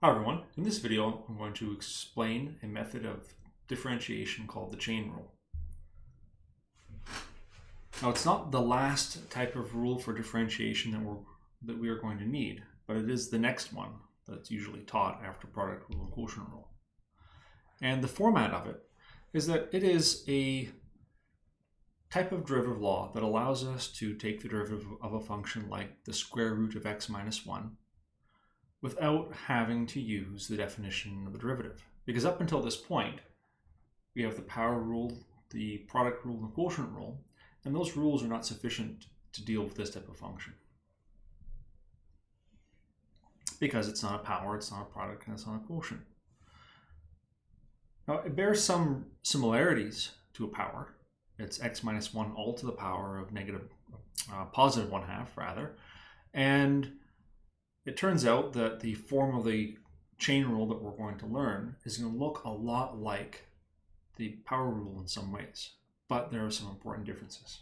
Hi everyone, in this video I'm going to explain a method of differentiation called the chain rule. Now it's not the last type of rule for differentiation that we are going to need, but it is the next one that's usually taught after product rule and quotient rule. And the format of it is that it is a type of derivative law that allows us to take the derivative of a function like the square root of x minus 1 without having to use the definition of the derivative. Because up until this point, we have the power rule, the product rule, and the quotient rule, and those rules are not sufficient to deal with this type of function. Because it's not a power, it's not a product, and it's not a quotient. Now, it bears some similarities to a power. It's x minus 1 all to the power of positive 1/2, rather. And it turns out that the form of the chain rule that we're going to learn is going to look a lot like the power rule in some ways, but there are some important differences.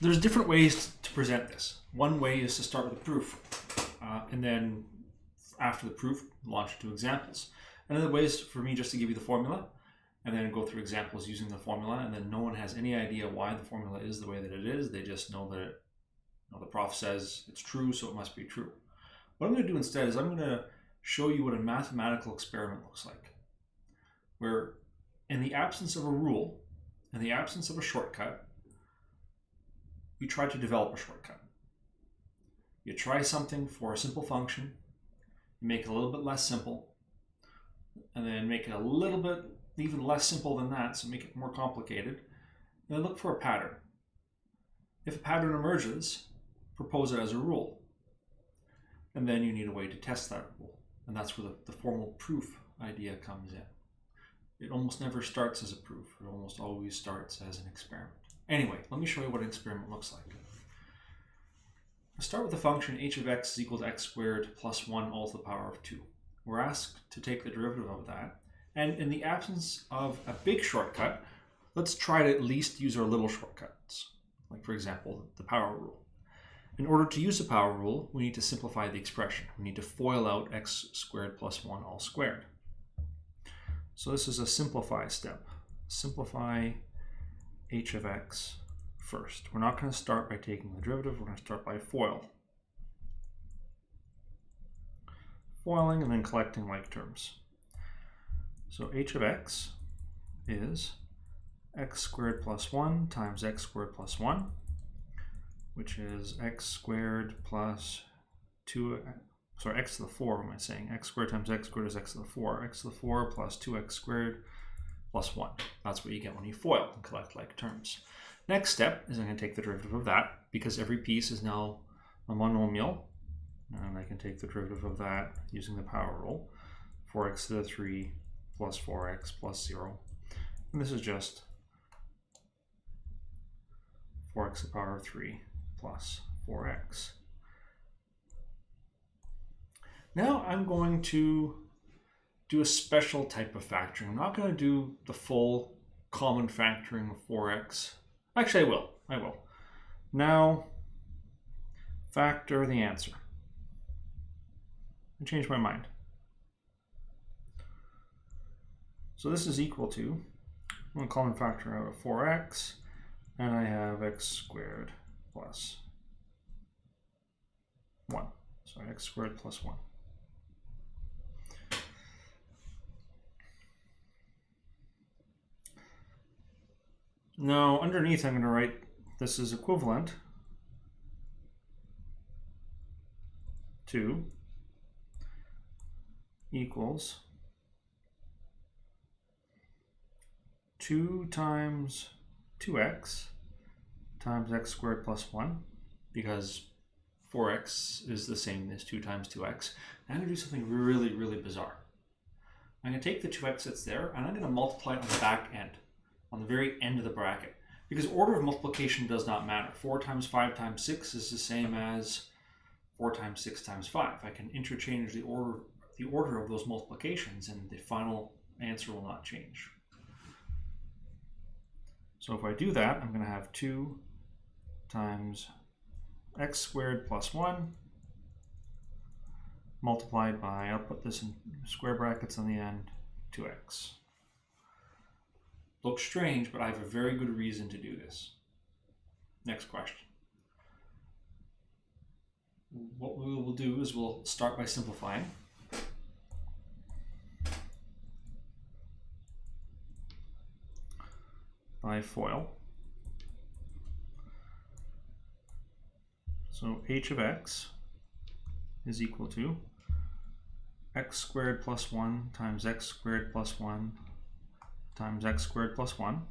There's different ways to present this. One way is to start with a proof, and then after the proof, launch into examples. Another way is for me just to give you the formula, and then go through examples using the formula, and then no one has any idea why the formula is the way that it is. They just know that the prof says it's true, so it must be true. What I'm going to do instead is I'm going to show you what a mathematical experiment looks like, where in the absence of a rule, in the absence of a shortcut, you try to develop a shortcut. You try something for a simple function, you make it a little bit less simple, and then make it a little bit even less simple than that, so make it more complicated, and then look for a pattern. If a pattern emerges, propose it as a rule, and then you need a way to test that rule, and that's where the formal proof idea comes in. It almost never starts as a proof, it almost always starts as an experiment. Anyway, let me show you what an experiment looks like. I'll start with the function h of x is equal to x squared plus 1 all to the power of 2. We're asked to take the derivative of that. And in the absence of a big shortcut, let's try to at least use our little shortcuts. Like, for example, the power rule. In order to use the power rule, we need to simplify the expression. We need to FOIL out x squared plus 1 all squared. So this is a simplify step. Simplify h of x first. We're not going to start by taking the derivative. We're going to start by FOIL. FOILing and then collecting like terms. So h of x is x squared plus 1 times x squared plus 1, which is x squared plus 2, sorry, x to the 4, what am I saying? X squared times x squared is x to the 4. X to the 4 plus 2x squared plus 1. That's what you get when you FOIL and collect like terms. Next step is I'm going to take the derivative of that, because every piece is now a monomial, and I can take the derivative of that using the power rule. 4x to the 3 plus 4x plus 0. And this is just 4x to the power of 3 plus 4x. Now I'm going to do a special type of factoring. I'm not going to do the full common factoring of 4x. Actually, I will. Now, factor the answer. I changed my mind. So this is equal to, I'm going to common factor out of 4x, and I have x squared plus 1. Sorry, x squared plus 1. Now, underneath, I'm going to write this is equivalent to equals 2 times 2x times x squared plus 1, because 4x is the same as 2 times 2x. I'm going to do something really, really bizarre. I'm going to take the 2x that's there, and I'm going to multiply it on the back end, on the very end of the bracket, because order of multiplication does not matter. 4 times 5 times 6 is the same as 4 times 6 times 5. I can interchange the order of those multiplications, and the final answer will not change. So if I do that, I'm going to have 2 times x squared plus 1 multiplied by, I'll put this in square brackets on the end, 2x. Looks strange, but I have a very good reason to do this. Next question. What we will do is we'll start by simplifying. By FOIL. So h of x is equal to x squared plus 1 times x squared plus 1 times x squared plus 1.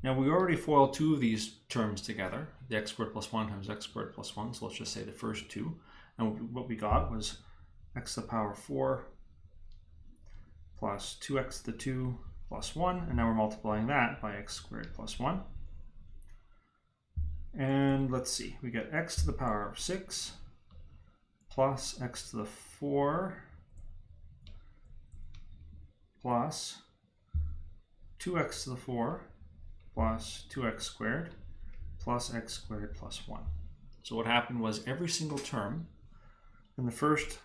Now we already FOILed two of these terms together, the x squared plus 1 times x squared plus 1, so let's just say the first two. And what we got was x to the power 4 plus 2x to the 2 plus 1, and now we're multiplying that by x squared plus 1. And let's see, we get x to the power of 6 plus x to the 4 plus 2x to the 4 plus 2x squared plus x squared plus 1. So what happened was every single term in the first,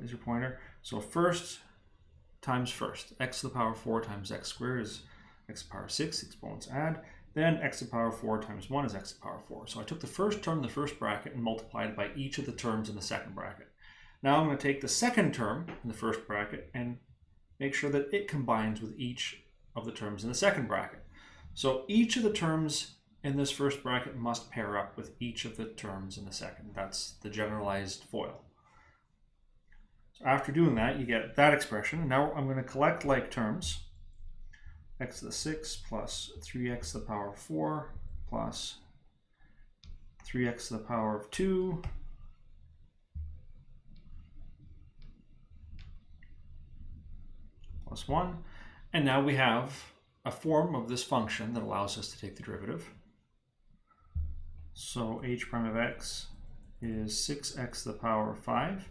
is your pointer? So first times first, x to the power 4 times x squared is x to the power 6, exponents add. Then x to the power 4 times 1 is x to the power 4. So I took the first term in the first bracket and multiplied it by each of the terms in the second bracket. Now I'm going to take the second term in the first bracket and make sure that it combines with each of the terms in the second bracket. So each of the terms in this first bracket must pair up with each of the terms in the second. That's the generalized FOIL. So after doing that, you get that expression. And now I'm going to collect like terms. X to the 6 plus 3x to the power of 4 plus 3x to the power of 2 plus 1. And now we have a form of this function that allows us to take the derivative. So h prime of x is 6x to the power of 5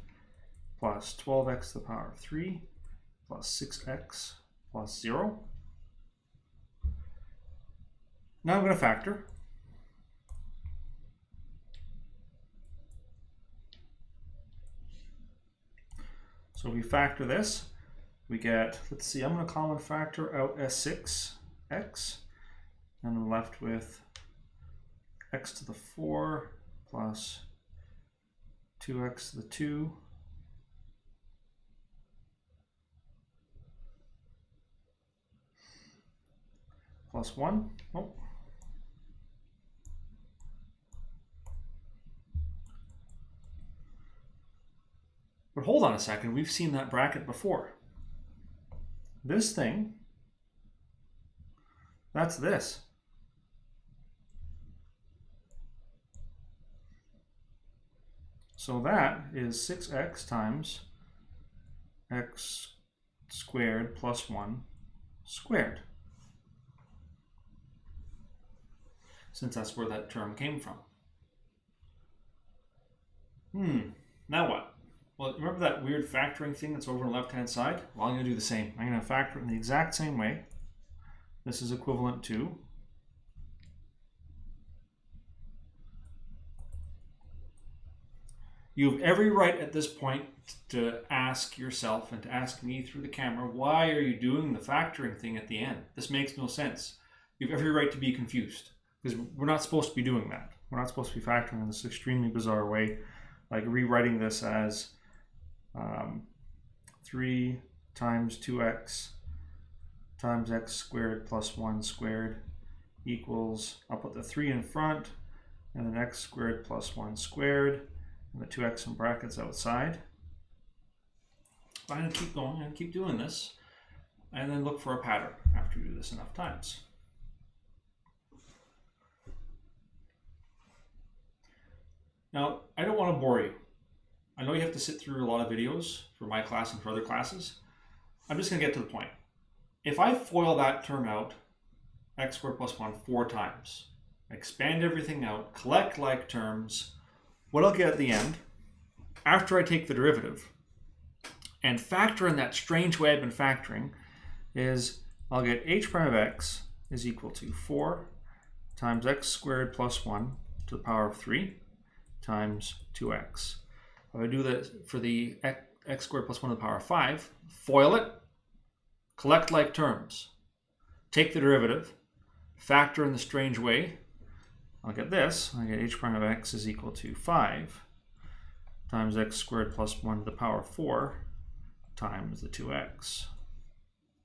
plus 12x to the power of 3 plus 6x plus 0. Now I'm going to factor. So we factor this, we get, let's see, I'm going to common factor out as 6x, and I'm left with x to the 4 plus 2x to the 2 plus 1. Oh. But hold on a second, we've seen that bracket before. This thing, that's this. So that is 6x times x squared plus 1 squared. Since that's where that term came from. Now what? Well, remember that weird factoring thing that's over on the left-hand side? Well, I'm going to do the same. I'm going to factor it in the exact same way. This is equivalent to you have every right at this point to ask yourself and to ask me through the camera, why are you doing the factoring thing at the end? This makes no sense. You have every right to be confused because we're not supposed to be doing that. We're not supposed to be factoring in this extremely bizarre way, like rewriting this as 3 times 2x times x squared plus 1 squared equals, I'll put the 3 in front, and then x squared plus 1 squared, and the 2x in brackets outside. I'm going to keep going and keep doing this, and then look for a pattern after you do this enough times. Now, I don't want to bore you. I know you have to sit through a lot of videos for my class and for other classes. I'm just going to get to the point. If I FOIL that term out, x squared plus 1, 4 times, expand everything out, collect like terms, what I'll get at the end, after I take the derivative, and factor in that strange way I've been factoring, is I'll get h prime of x is equal to 4 times x squared plus 1 to the power of 3 times 2x. If I do that for the x squared plus 1 to the power of 5, FOIL it, collect like terms, take the derivative, factor in the strange way, I'll get this. I get h prime of x is equal to 5 times x squared plus 1 to the power of 4 times the 2x.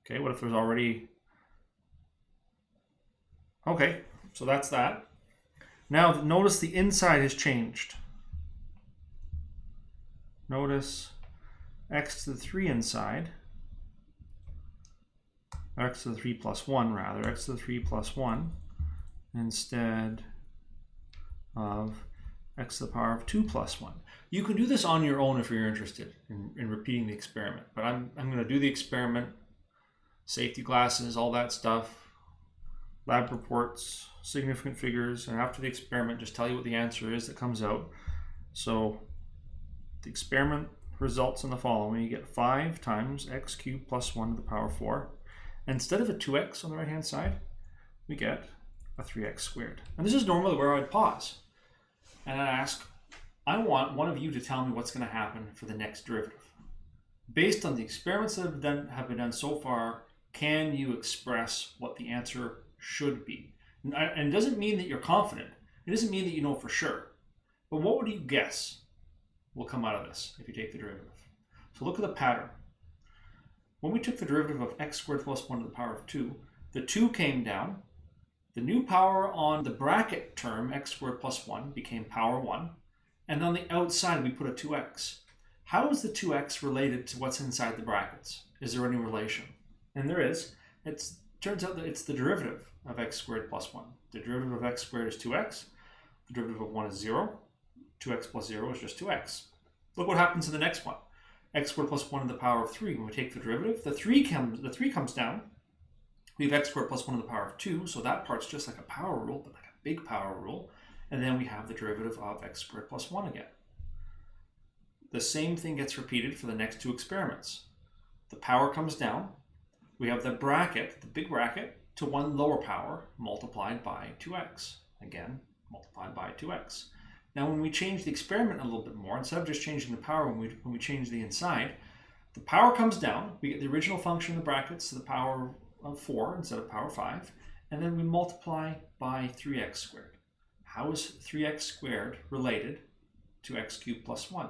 Okay, what if there's already... Okay, so that's that. Now notice the inside has changed. Notice x to the 3 inside, x to the 3 plus 1 rather, x to the 3 plus 1 instead of x to the power of 2 plus 1. You can do this on your own if you're interested in repeating the experiment, but I'm going to do the experiment, safety glasses, all that stuff, lab reports, significant figures, and after the experiment just tell you what the answer is that comes out. So the experiment results in the following. You get 5 times x cubed plus 1 to the power of 4. And instead of a 2x on the right hand side, we get a 3x squared. And this is normally where I'd pause and I'd ask, I want one of you to tell me what's going to happen for the next derivative. Based on the experiments that have been done so far, can you express what the answer should be? And it doesn't mean that you're confident. It doesn't mean that you know for sure. But what would you guess will come out of this if you take the derivative? So look at the pattern. When we took the derivative of x squared plus 1 to the power of 2, the 2 came down. The new power on the bracket term, x squared plus 1, became power 1. And on the outside, we put a 2x. How is the 2x related to what's inside the brackets? Is there any relation? And there is. It turns out that it's the derivative of x squared plus 1. The derivative of x squared is 2x. The derivative of 1 is 0. 2x plus 0 is just 2x. Look what happens in the next one. X squared plus 1 to the power of 3. When we take the derivative, the 3 comes down. We have x squared plus 1 to the power of 2, so that part's just like a power rule, but like a big power rule. And then we have the derivative of x squared plus 1 again. The same thing gets repeated for the next 2 experiments. The power comes down. We have the bracket, the big bracket, to one lower power multiplied by 2x. Again, multiplied by 2x. Now when we change the experiment a little bit more, instead of just changing the power when we change the inside, the power comes down. We get the original function in the brackets to the power of 4 instead of power 5. And then we multiply by 3x squared. How is 3x squared related to x cubed plus 1?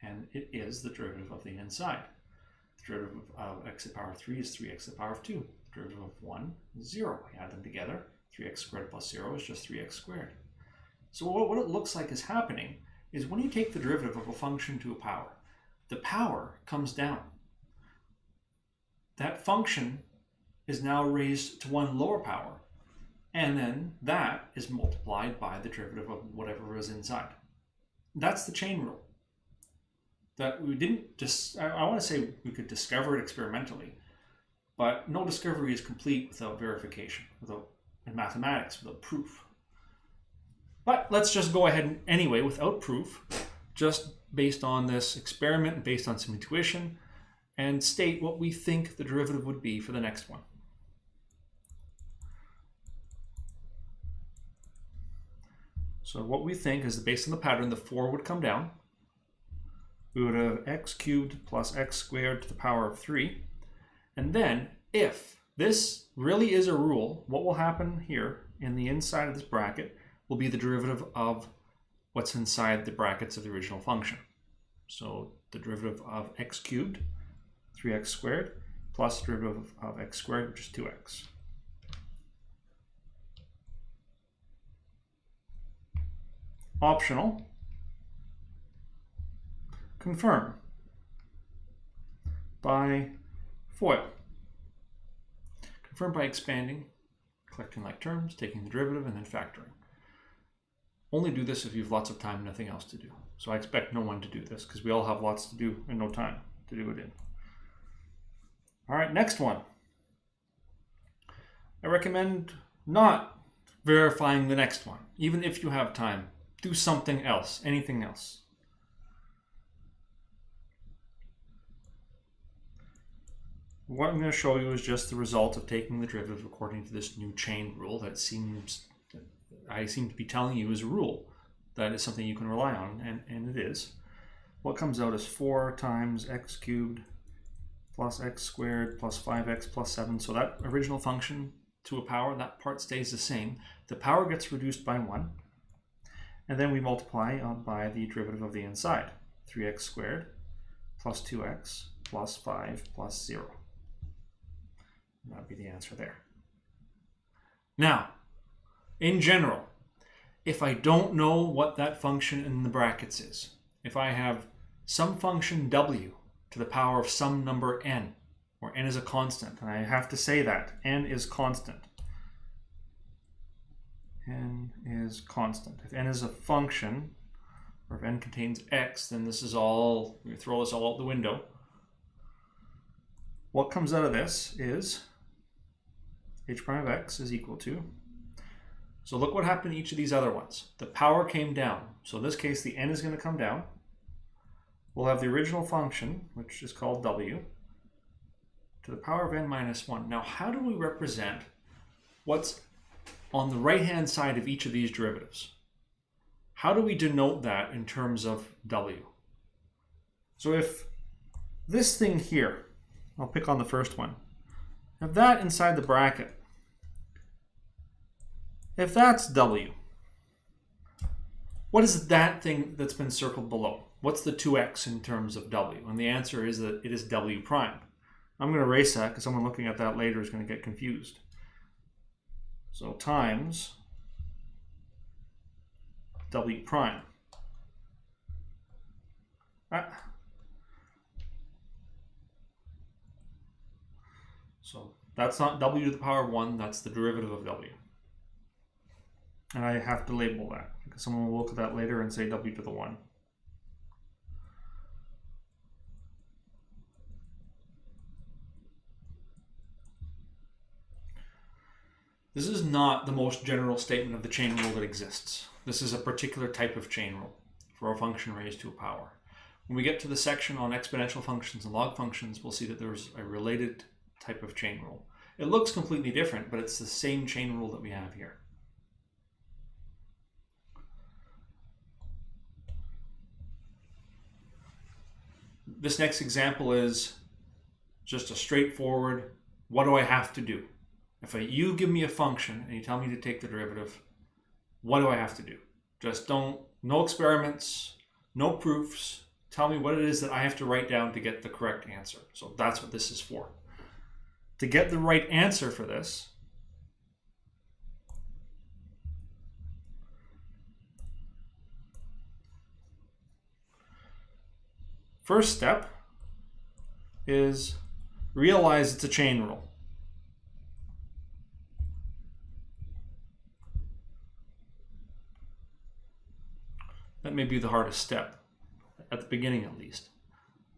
And it is the derivative of the inside. The derivative of x to the power of 3 is 3x to the power of 2. The derivative of 1 is 0. We add them together. 3x squared plus 0 is just 3x squared. So what it looks like is happening is when you take the derivative of a function to a power, the power comes down. That function is now raised to one lower power, and then that is multiplied by the derivative of whatever is inside. That's the chain rule. That we didn't just, I want to say we could discover it experimentally, but no discovery is complete without verification, in mathematics, without proof. But let's just go ahead anyway without proof, just based on this experiment and based on some intuition, and state what we think the derivative would be for the next one. So what we think is that based on the pattern, the 4 would come down. We would have x cubed plus x squared to the power of 3. And then if this really is a rule, what will happen here in the inside of this bracket will be the derivative of what's inside the brackets of the original function. So the derivative of x cubed, 3x squared, plus the derivative of x squared, which is 2x. Optional. Confirm by FOIL. Confirm by expanding, collecting like terms, taking the derivative, and then factoring. Only do this if you have lots of time and nothing else to do. So I expect no one to do this because we all have lots to do and no time to do it in. All right, next one. I recommend not verifying the next one. Even if you have time, do something else, anything else. What I'm going to show you is just the result of taking the derivative according to this new chain rule that I seem to be telling you is a rule that is something you can rely on, and it is. What comes out is 4 times x cubed plus x squared plus 5x plus 7. So that original function to a power, that part stays the same. The power gets reduced by 1. And then we multiply by the derivative of the inside. 3x squared plus 2x plus 5 plus 0. That would be the answer there. Now, in general, if I don't know what that function in the brackets is, if I have some function w to the power of some number n, where n is a constant, and I have to say that n is constant. N is constant. If n is a function, or if n contains x, then this is all, we throw this all out the window. What comes out of this is h prime of x is equal to, so look what happened to each of these other ones. The power came down. So in this case, the n is going to come down. We'll have the original function, which is called w, to the power of n minus 1. Now, how do we represent what's on the right-hand side of each of these derivatives? How do we denote that in terms of w? So if this thing here, I'll pick on the first one, if that inside the bracket, if that's w, what is that thing that's been circled below? What's the 2x in terms of w? And the answer is that it is w prime. I'm going to erase that because someone looking at that later is going to get confused. So times w prime. So that's not w to the power of 1, that's the derivative of w. And I have to label that because someone will look at that later and say w to the 1. This is not the most general statement of the chain rule that exists. This is a particular type of chain rule for a function raised to a power. When we get to the section on exponential functions and log functions, we'll see that there's a related type of chain rule. It looks completely different, but it's the same chain rule that we have here. This next example is just a straightforward, what do I have to do? If you give me a function and you tell me to take the derivative, what do I have to do? Just no experiments, no proofs. Tell me what it is that I have to write down to get the correct answer. So that's what this is for. To get the right answer for this, first step is realize it's a chain rule. That may be the hardest step, at the beginning at least.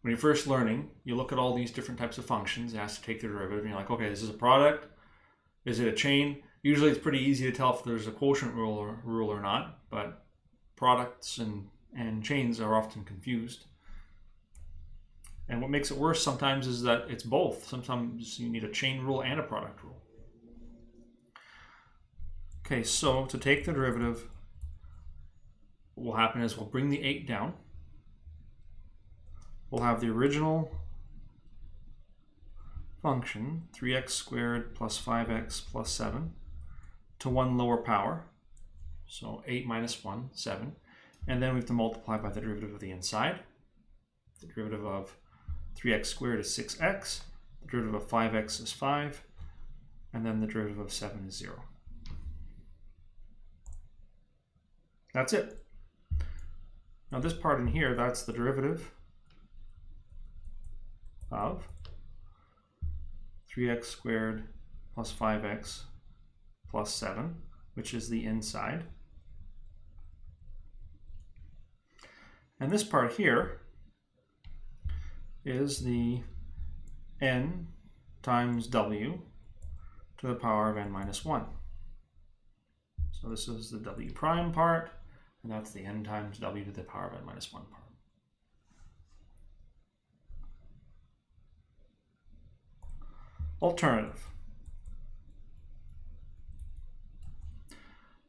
When you're first learning, you look at all these different types of functions, you ask to take the derivative, and you're like, okay, this is a product, is it a chain? Usually it's pretty easy to tell if there's a quotient rule or not, but products and chains are often confused. And what makes it worse sometimes is that it's both. Sometimes you need a chain rule and a product rule. Okay, so to take the derivative, what will happen is we'll bring the 8 down. We'll have the original function, 3x squared plus 5x plus 7, to one lower power. So 8 minus 1, 7. And then we have to multiply by the derivative of the inside. The derivative of 3x squared is 6x. The derivative of 5x is 5. And then the derivative of 7 is 0. That's it. Now this part in here, that's the derivative of 3x squared plus 5x plus 7, which is the inside. And this part here is the n times w to the power of n minus 1. So this is the w prime part, and that's the n times w to the power of n minus 1 part. Alternative.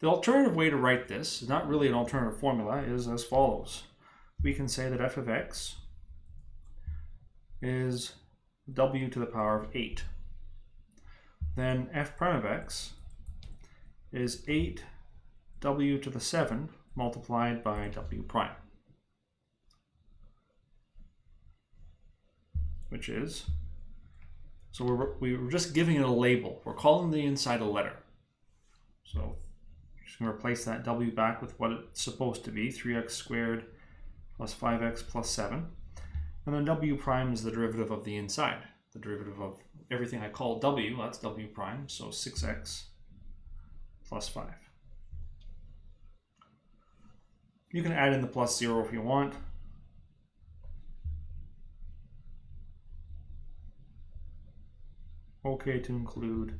The alternative way to write this, not really an alternative formula, is as follows. We can say that f of x is w to the power of 8. Then f prime of x is 8w to the 7 multiplied by w prime, which is, so we're just giving it a label. We're calling the inside a letter. So we're just going to replace that w back with what it's supposed to be, 3x squared plus 5x plus 7. And then w prime is the derivative of the inside. The derivative of everything I call w, that's w prime, so 6x plus 5. You can add in the plus 0 if you want. Okay to include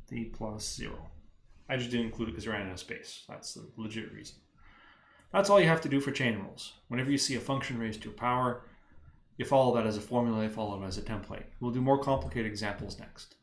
the plus 0. I just didn't include it because I ran out of space. That's the legit reason. That's all you have to do for chain rules. Whenever you see a function raised to a power, you follow that as a formula, you follow it as a template. We'll do more complicated examples next.